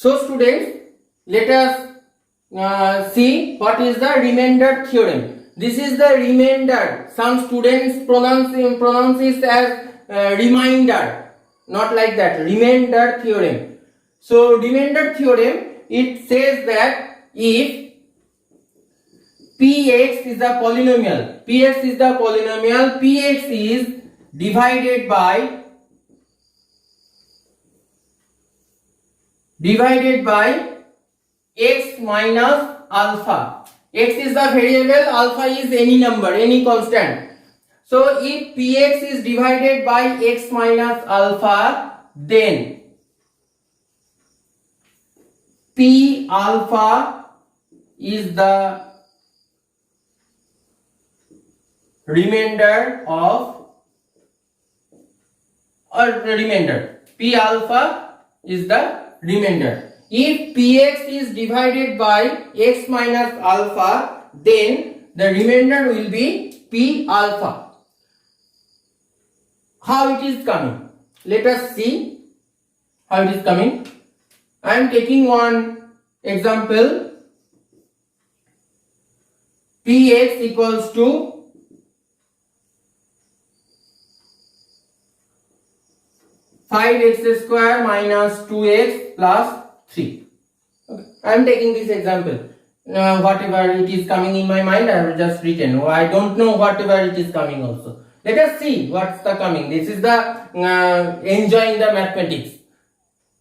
So students, let us see what is the remainder theorem. This is the remainder. Some students pronounce it as reminder, not like that. Remainder theorem. So remainder theorem, it says that if Px is the polynomial, Px is divided by x minus alpha. X is the variable, alpha is any number, any constant. So if Px is divided by x minus alpha, then P alpha is the remainder of, P alpha is the remainder. If Px is divided by x minus alpha, then the remainder will be P alpha. How it is coming? Let us see how it is coming. I am taking one example. Px equals to 5x square minus 2x plus 3. Okay. I am taking this example. Whatever it is coming in my mind, I have just written. I don't know whatever it is coming also. Let us see what's the coming. This is the enjoying the mathematics.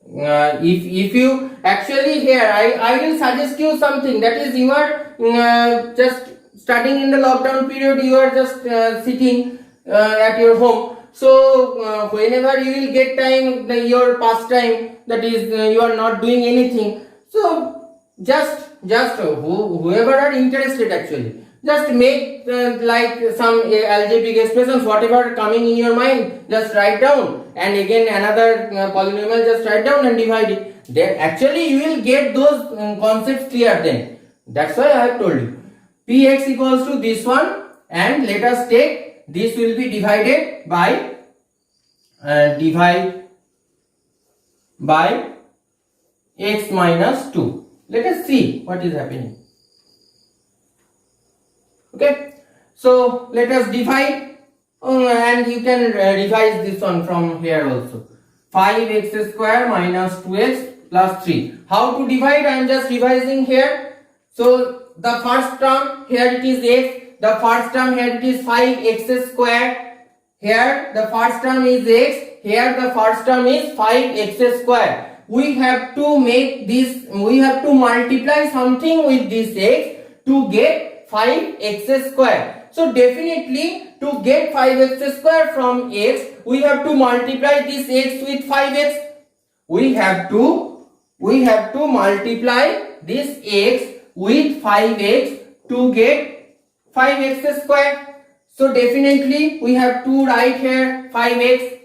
If you actually here, I will suggest you something. That is, you are just studying in the lockdown period. You are just sitting at your home. So whenever you will get time, your pastime, that is you are not doing anything. So just whoever are interested, actually just make like some algebraic expressions, whatever coming in your mind, just write down, and again another polynomial, just write down and divide it. Then actually you will get those concepts clear then. That's why I have told you. Px equals to this one, and let us take this will be divided by x minus 2. Let us see what is happening. Okay, so let us divide, and you can revise this one from here also. 5x square minus 2x plus 3. How to divide? I am just revising here. So the first term here it is x. The first term here it is 5x square. Here the first term is x. Here the first term is 5x square. We have to make this, we have to multiply something with this x to get 5x square. So definitely to get 5x square from x, we have to multiply this x with 5x. We have to multiply this x with 5x to get 5x square. So definitely we have to write here 5x.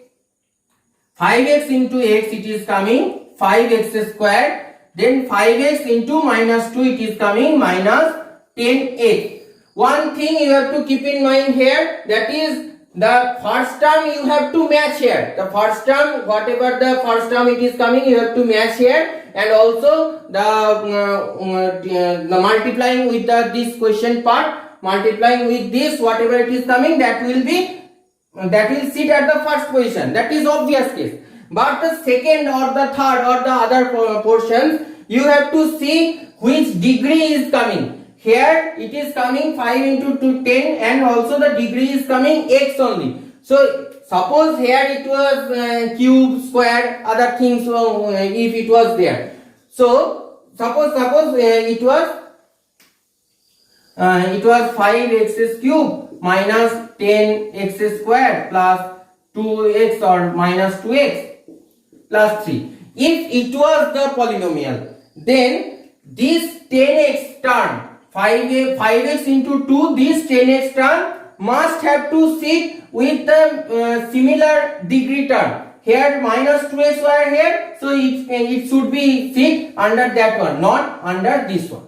5x into x, it is coming 5x square. Then 5x into minus 2, it is coming minus 10x. One thing you have to keep in mind here, that is the first term you have to match here. The first term, whatever the first term it is coming, you have to match here. And also the multiplying with this question part, multiplying with this, whatever it is coming, that will sit at the first position. That is obvious case. But the second or the third or the other portions, you have to see which degree is coming. Here it is coming 5 into 2, 10, and also the degree is coming x only. So suppose here it was cube, square, other things, if it was there. So suppose it was 5x cube minus 10x square plus 2x or minus 2x plus 3. If it was the polynomial, then this 10x term, 5x into 2, this 10x term must have to sit with the similar degree term. Here minus 2x were here, so it should be sit under that one, not under this one.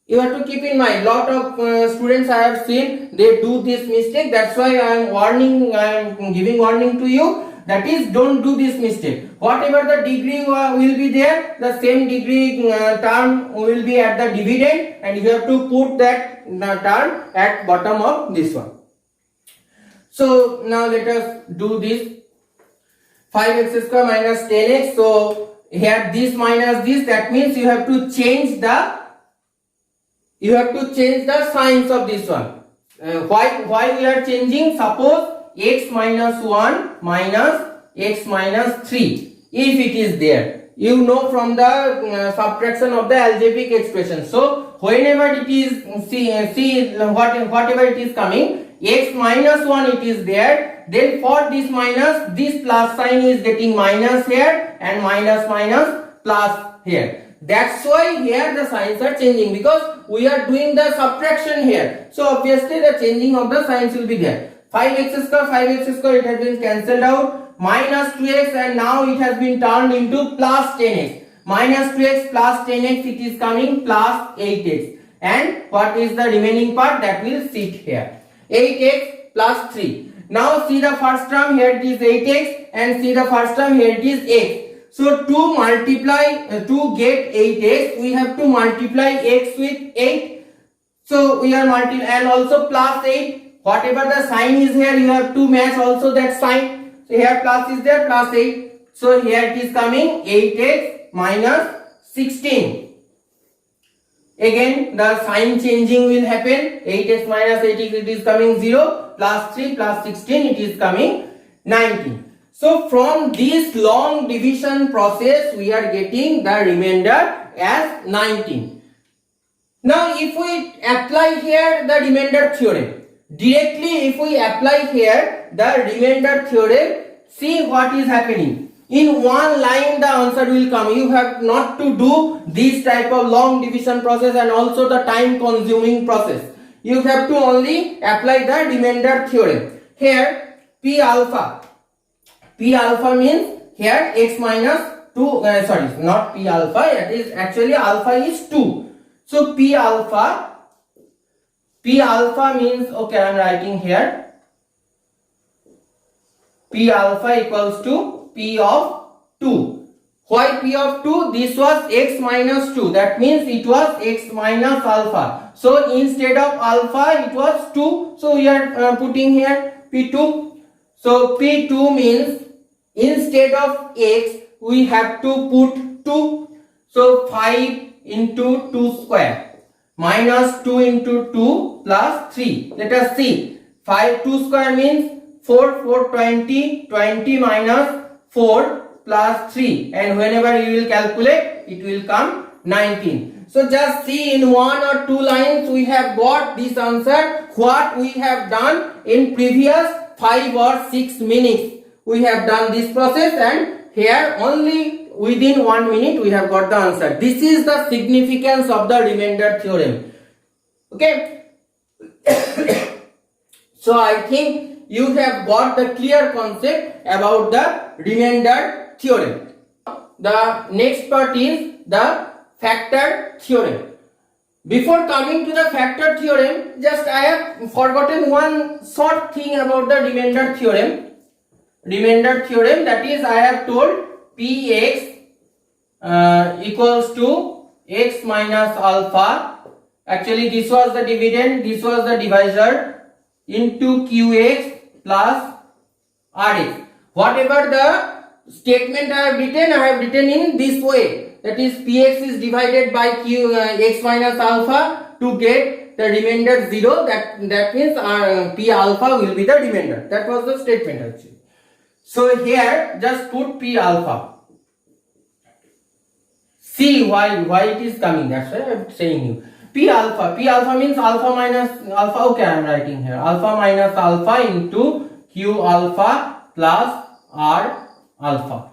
You have to keep in mind, lot of students I have seen, they do this mistake. That's why I am giving warning to you. That is, don't do this mistake. Whatever the degree will be there, the same degree term will be at the dividend, and you have to put that term at bottom of this one. So now let us do this. 5x square minus 10x. So here this minus this, that means you have to change the signs of this one. Why we are changing? Suppose x minus 1 minus x minus 3, if it is there, you know from the subtraction of the algebraic expression. So whenever it is whatever it is coming, x minus 1 it is there, then for this minus, this plus sign is getting minus here, and minus minus plus here. That's why here the signs are changing, because we are doing the subtraction here. So obviously the changing of the signs will be there. 5x square, it has been cancelled out. Minus 2x, and now it has been turned into plus 10x. Minus 2x plus 10x, it is coming plus 8x. And what is the remaining part? That will sit here. 8x plus 3. Now see the first term, here it is 8x, and see the first term, here it is x. So to get 8x, we have to multiply x with 8. So we are multiplying, and also plus 8. Whatever the sign is here, you have to match also that sign. So here plus is there, plus 8. So here it is coming 8x minus 16. Again the sign changing will happen. 8x minus 8x, it is coming 0, plus 3 plus 16, it is coming 19. So from this long division process, we are getting the remainder as 19. Now if we apply here the remainder theorem, directly if we apply here the remainder theorem, see what is happening. In one line the answer will come. You have not to do this type of long division process and also the time consuming process. You have to only apply the remainder theorem. Here P alpha means here x minus 2, not P alpha, it is actually alpha is 2. So P alpha means, okay, I am writing here, P alpha equals to P of 2. Why P of 2? This was x minus 2, that means it was x minus alpha. So instead of alpha it was 2, so we are putting here P2. So P2 means instead of x we have to put 2. So 5 into 2 square minus 2 into 2 plus 3. Let us see. 2 square means 4, 20 minus 4 plus 3, and whenever you will calculate, it will come 19. So just see, in 1 or 2 lines we have got this answer. What we have done in previous 5 or 6 minutes, we have done this process, and here only within 1 minute we have got the answer. This is the significance of the remainder theorem. Okay. So I think you have got the clear concept about the remainder theorem. The next part is the factor theorem. Before coming to the factor theorem, just I have forgotten one short thing about the remainder theorem. Remainder theorem, that is, I have told Px equals to x minus alpha. Actually this was the dividend, this was the divisor, into qx plus rx. Whatever the statement I have written in this way, that is px is divided by x minus alpha to get the remainder 0. That means p alpha will be the remainder. That was the statement actually. So here just put p alpha. See why it is coming. That's why I am saying you. P alpha means alpha minus alpha. Okay, I am writing here alpha minus alpha into q alpha plus r alpha.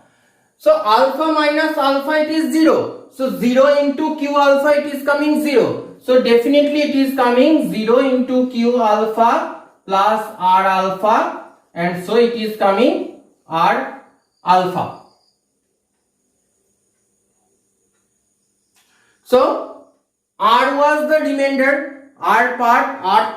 So alpha minus alpha, it is 0. So 0 into q alpha, it is coming 0. So definitely it is coming 0 into q alpha plus r alpha, and so it is coming r alpha. So r was the remainder,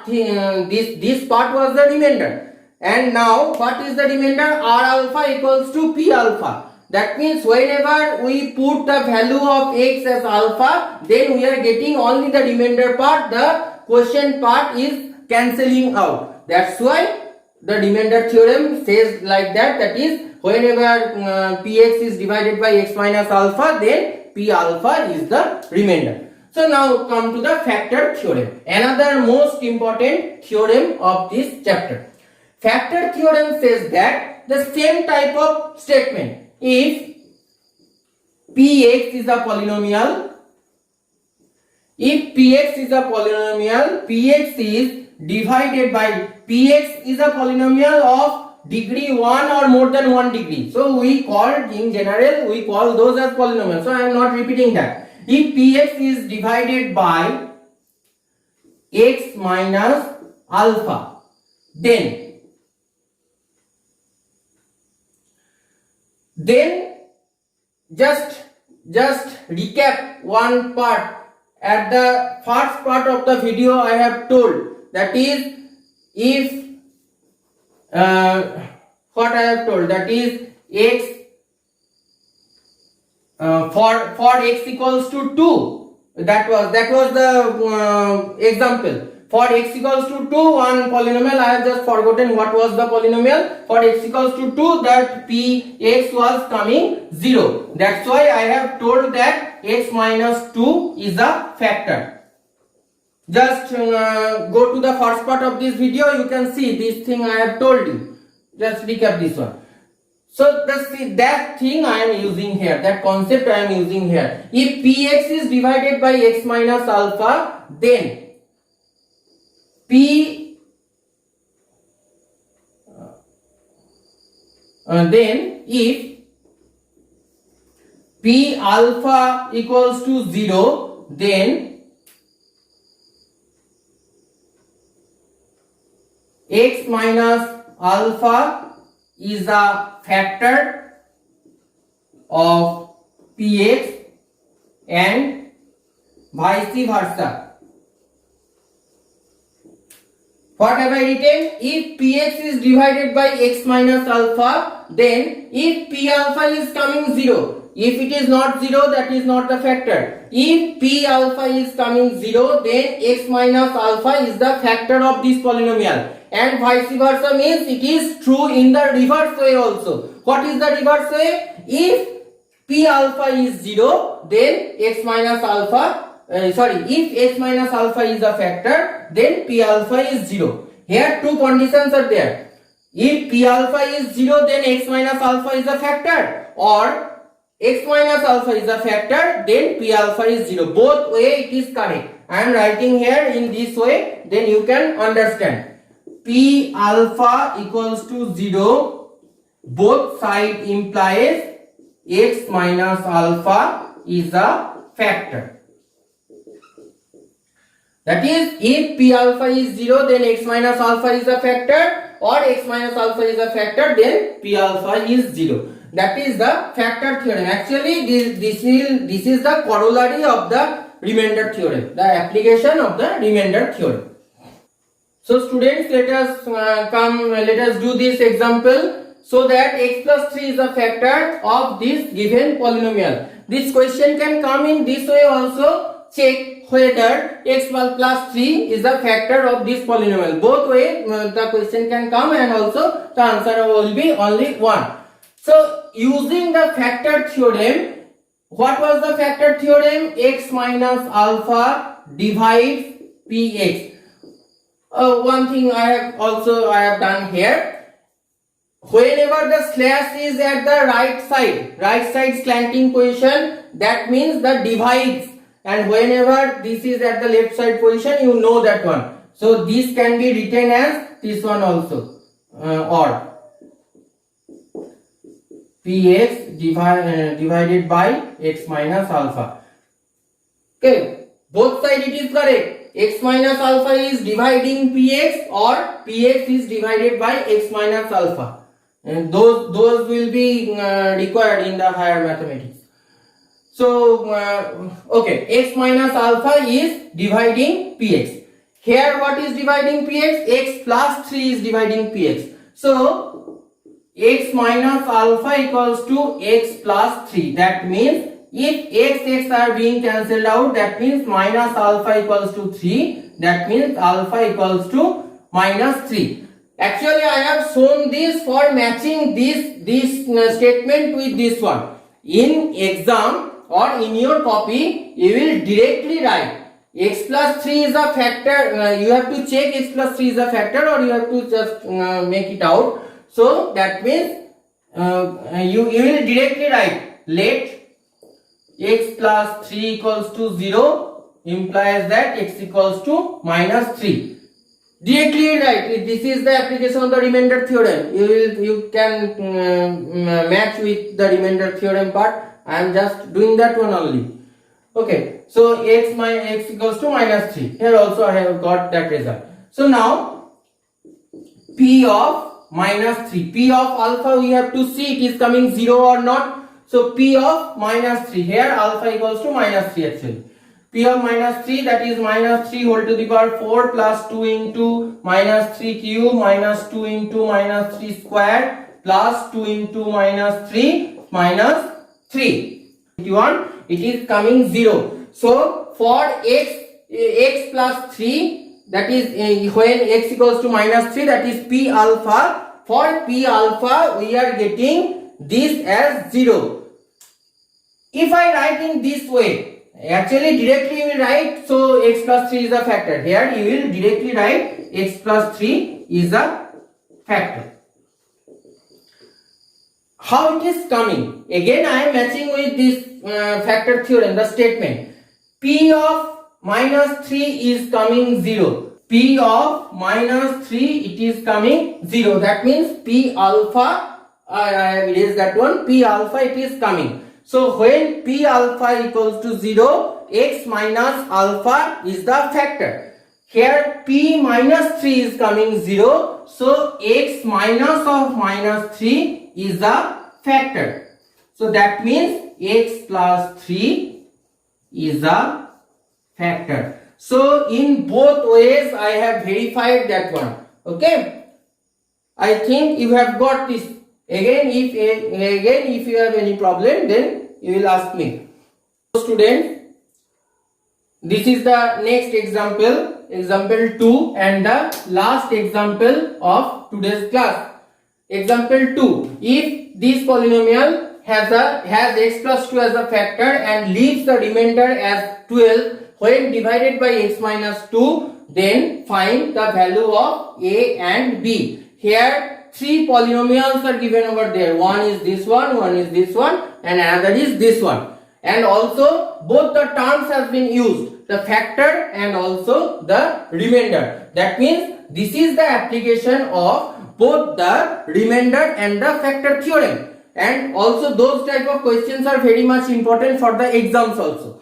this part was the remainder, And now what is the remainder? R alpha equals to P alpha. That means whenever we put the value of x as alpha, then we are getting only the remainder part. The quotient part is cancelling out. That's why the remainder theorem says like that. That is, whenever px is divided by x minus alpha, then p alpha is the remainder. So now come to the factor theorem. Another most important theorem of this chapter. Factor theorem says that the same type of statement. If px is a polynomial, px is divided by px is a polynomial of degree 1 or more than 1 degree. So we call, in general, we call those as polynomials. So I am not repeating that. If px is divided by x minus alpha, then just recap one part. At the first part of the video I have told, that is, if what I have told, that is x for x equals to 2, that was the example. For x equals to 2, one polynomial, I have just forgotten what was the polynomial. For x equals to 2, that px was coming 0. That's why I have told that x minus 2 is a factor. Just go to the first part of this video, you can see this thing I have told you. Just recap this one. So that thing I am using here, that concept I am using here. If px is divided by x minus alpha, then if p alpha equals to 0, then x minus alpha is a factor of px and vice versa. What have I written? If px is divided by x minus alpha, then if p alpha is coming 0, if it is not 0, that is not the factor. If p alpha is coming 0, then x minus alpha is the factor of this polynomial. And vice versa means it is true in the reverse way also. What is the reverse way? If p alpha is 0, then x minus alpha if x minus alpha is a factor, then p alpha is 0. Here two conditions are there. If p alpha is 0, then x minus alpha is a factor, or x minus alpha is a factor, then p alpha is 0. Both way it is correct. I am writing here in this way, then you can understand. P alpha equals to 0, both side implies x minus alpha is a factor. That is, if p alpha is 0, then x minus alpha is a factor, or x minus alpha is a factor, then p alpha is 0. That is the factor theorem. Actually, this is the corollary of the remainder theorem, the application of the remainder theorem. So students, let us do this example, so that x plus 3 is a factor of this given polynomial. This question can come in this way also. Check whether x plus 3 is a factor of this polynomial. Both way the question can come, and also the answer will be only one. So using the factor theorem, what was the factor theorem? X minus alpha divides px. One thing I have done here. Whenever the slash is at the right side slanting position, that means the divides. And whenever this is at the left side position, you know that one. So this can be written as this one also, or px divided by x minus alpha. Okay, both side it is correct. X minus alpha is dividing px, or px is divided by x minus alpha. And those will be required in the higher mathematics. So, okay, x minus alpha is dividing px. Here what is dividing px? X plus 3 is dividing px. So x minus alpha equals to x plus 3. That means if x are being cancelled out, that means minus alpha equals to 3. That means alpha equals to minus 3. Actually, I have shown this for matching this statement with this one. In exam or in your copy, you will directly write x plus 3 is a factor. You have to check x plus 3 is a factor, or you have to just make it out. So that means you will directly write let x plus 3 equals to 0 implies that x equals to minus 3. Directly write. This is the application of the remainder theorem. You can match with the remainder theorem part. I am just doing that one only. Okay. So x equals to minus 3. Here also I have got that result. So now p of minus 3. P of alpha we have to see it is coming 0 or not. So p of minus 3. Here alpha equals to minus 3 actually. P of minus 3, that is minus 3 whole to the power 4 plus 2 into minus 3 cube minus 2 into minus 3 square plus 2 into minus 3 minus 3. It is coming 0. So for x plus 3, that is when x equals to minus 3, that is p alpha. For p alpha we are getting this as 0. If I write in this way, actually directly you will write, so x plus 3 is a factor. Here you will directly write x plus 3 is a factor. How it is coming? Again I am matching with this factor theorem, the statement. P of minus 3 is coming 0. P of minus 3 it is coming 0. That means P alpha, I have erased that one, P alpha it is coming. So when P alpha equals to 0, x minus alpha is the factor. Here P minus 3 is coming 0, so x minus of minus 3 is a factor. So that means x plus 3 is a factor. So in both ways I have verified that one. Okay, I think you have got this. Again if you have any problem, then you will ask me. So students, this is the next example, example 2, and the last example of today's class. Example 2. If this polynomial has x plus 2 as a factor and leaves the remainder as 12 when divided by x minus 2, then find the value of a and b. Here 3 polynomials are given over there. One is this one is this one, and another is this one. And also both the terms have been used, the factor and also the remainder. That means this is the application of both the remainder and the factor theorem. And also those type of questions are very much important for the exams also.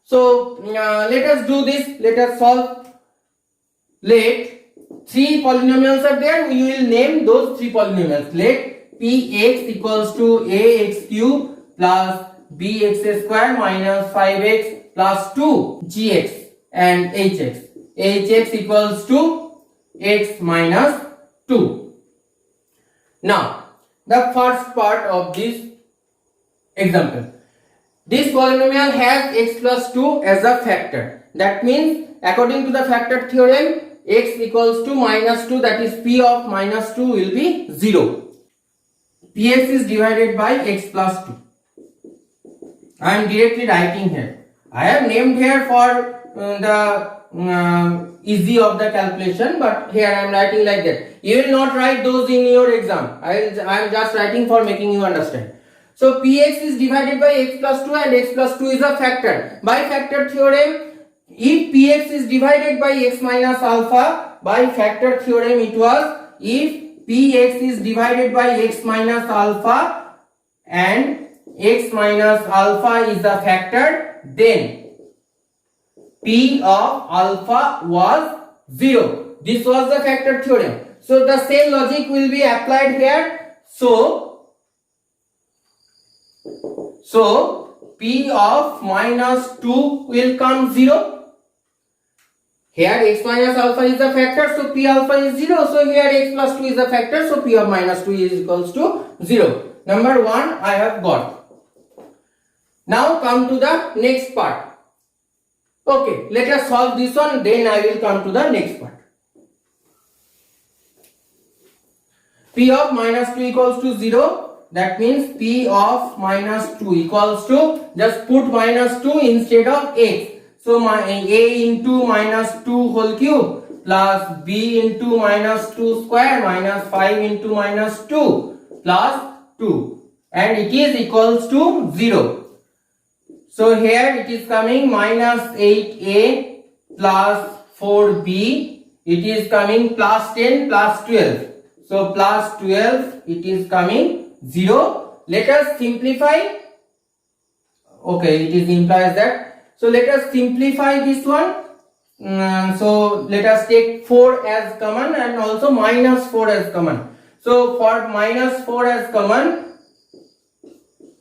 So let us do this. Let us solve. Let 3 polynomials are there. We will name those 3 polynomials. Let px equals to ax cube plus bx square minus 5x plus 2 gx and hx. hx equals to x minus 2. Now the first part of this example. This polynomial has x plus 2 as a factor. That means according to the factor theorem, x equals to minus 2, that is p of minus 2 will be 0. Px is divided by x plus 2. I am directly writing here. I have named here for the easy of the calculation, but here I am writing like that. You will not write those in your exam. I am just writing for making you understand. So px is divided by x plus 2 and x plus 2 is a factor. By factor theorem, if px is divided by x minus alpha, by factor theorem it was if px is divided by x minus alpha and x minus alpha is a factor, then p of alpha was 0. This was the factor theorem. So the same logic will be applied here. So p of minus 2 will come 0. Here x minus alpha is a factor, so p alpha is 0. So here x plus 2 is a factor, so p of minus 2 is equals to 0. Number 1 I have got. Now come to the next part. Okay, let us solve this one, then I will come to the next part. P of minus 2 equals to 0. That means P of minus 2 equals to, just put minus 2 instead of x. So my a into minus 2 whole cube plus b into minus 2 square minus 5 into minus 2 plus 2, and it is equals to 0. So here it is coming minus 8a plus 4b, it is coming plus 10 plus 12. So plus 12, it is coming 0. Let us simplify. Okay, it is implies that. So let us simplify this one. So let us take 4 as common and also minus 4 as common. So for minus 4 as common,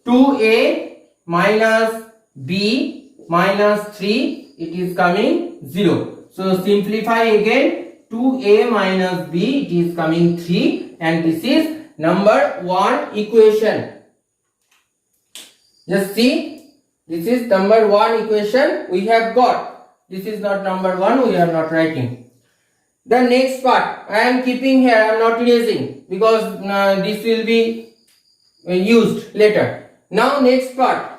2a minus b minus 3, it is coming 0. So simplify again, 2a minus b, it is coming 3, and this is number 1 equation. Just see, this is number 1 equation we have got. This is not number 1, we are not writing. The next part I am keeping here, I am not erasing because this will be used later. Now next part,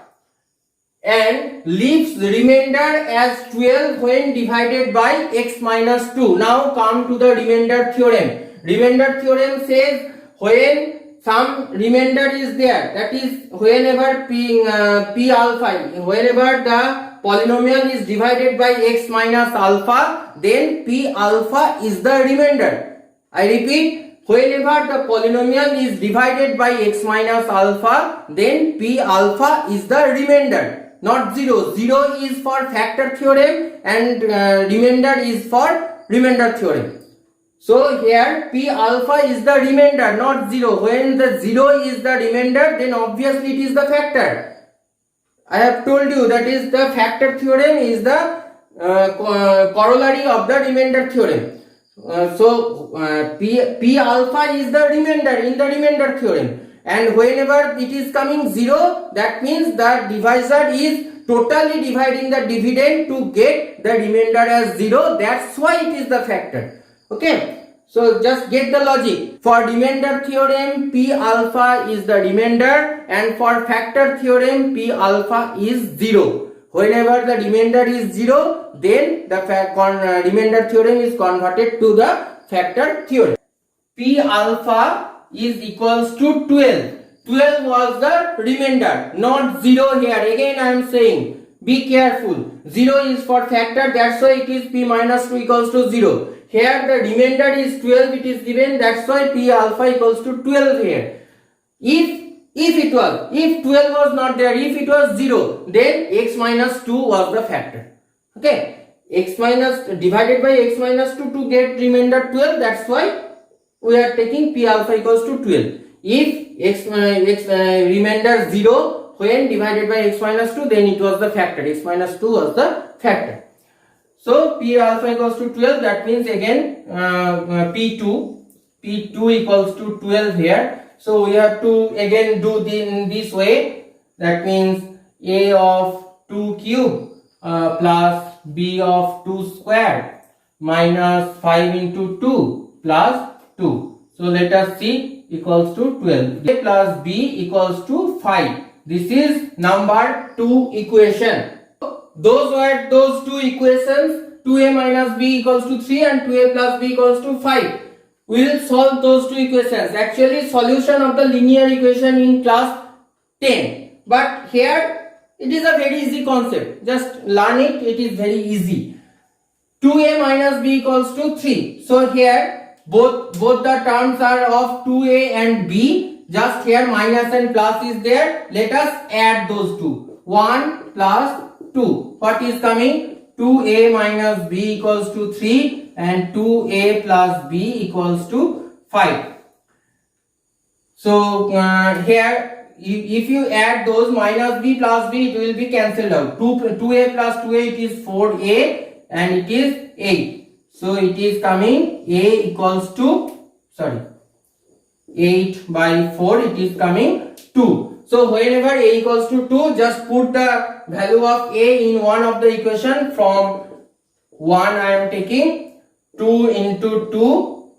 and leaves remainder as 12 when divided by x minus 2. Now come to the remainder theorem. Remainder theorem says when some remainder is there, that is whenever p alpha, whenever the polynomial is divided by x minus alpha, then p alpha is the remainder. I repeat, whenever the polynomial is divided by x minus alpha, then p alpha is the remainder, not 0. 0 is for factor theorem and remainder is for remainder theorem. So here p alpha is the remainder, not 0. When the 0 is the remainder, then obviously it is the factor. I have told you that is the factor theorem is the corollary of the remainder theorem. P alpha is the remainder in the remainder theorem, and whenever it is coming 0, that means the divisor is totally dividing the dividend to get the remainder as 0. That's why it is the factor. Okay, so just get the logic. For remainder theorem, p alpha is the remainder, and for factor theorem, p alpha is 0. Whenever the remainder is 0, then the remainder theorem is converted to the factor theorem. P alpha is equals to 12. 12 was the remainder, not 0 here. Again I am saying, be careful. 0 is for factor, that's why it is p minus 2 equals to 0. Here the remainder is 12, it is given, that's why p alpha equals to 12 here. If 12 was not there, if it was 0, then x minus 2 was the factor. Okay, x minus divided by x minus 2 to get remainder 12, that's why we are taking p alpha equals to 12. If remainder 0 when divided by x minus 2, then it was the factor, x minus 2 was the factor. So p alpha equals to 12, that means again p2 equals to 12 here. So we have to again do in this way, that means a of 2 cube plus b of 2 square minus 5 into 2 plus 2. So let us see, equals to 12. A plus b equals to 5. This is number 2 equation. Those were those two equations, 2a minus b equals to 3 and 2a plus b equals to 5. We will solve those two equations. Actually, solution of the linear equation in class 10. But here it is a very easy concept. Just learn it. It is very easy. 2a minus b equals to 3. So here both the terms are of 2a and b. Just here minus and plus is there. Let us add those two. 1 plus 2. What is coming? 2a minus b equals to 3 and 2a plus b equals to 5. So here if you add those minus b plus b, it will be cancelled out. 2a plus 2a, it is 4a, and it is 8. So it is coming A equals to, 8 by 4, it is coming 2. So whenever A equals to 2, just put the value of A in one of the equation. From 1 I am taking 2 into 2,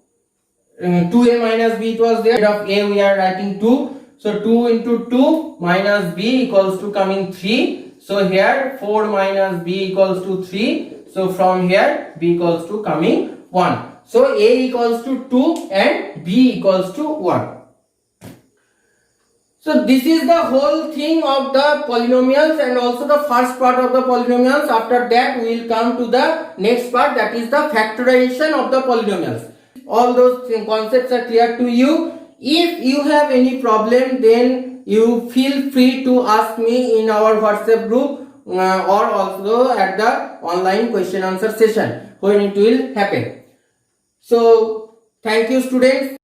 2A minus B it was there. Instead of A we are writing 2. So 2 into 2 minus B equals to coming 3. So here 4 minus B equals to 3. So from here B equals to coming 1. So A equals to 2 and B equals to 1. So this is the whole thing of the polynomials and also the first part of the polynomials. After that we will come to the next part, that is the factorization of the polynomials. All those concepts are clear to you. If you have any problem, then you feel free to ask me in our WhatsApp group or also at the online question answer session when it will happen. So thank you students.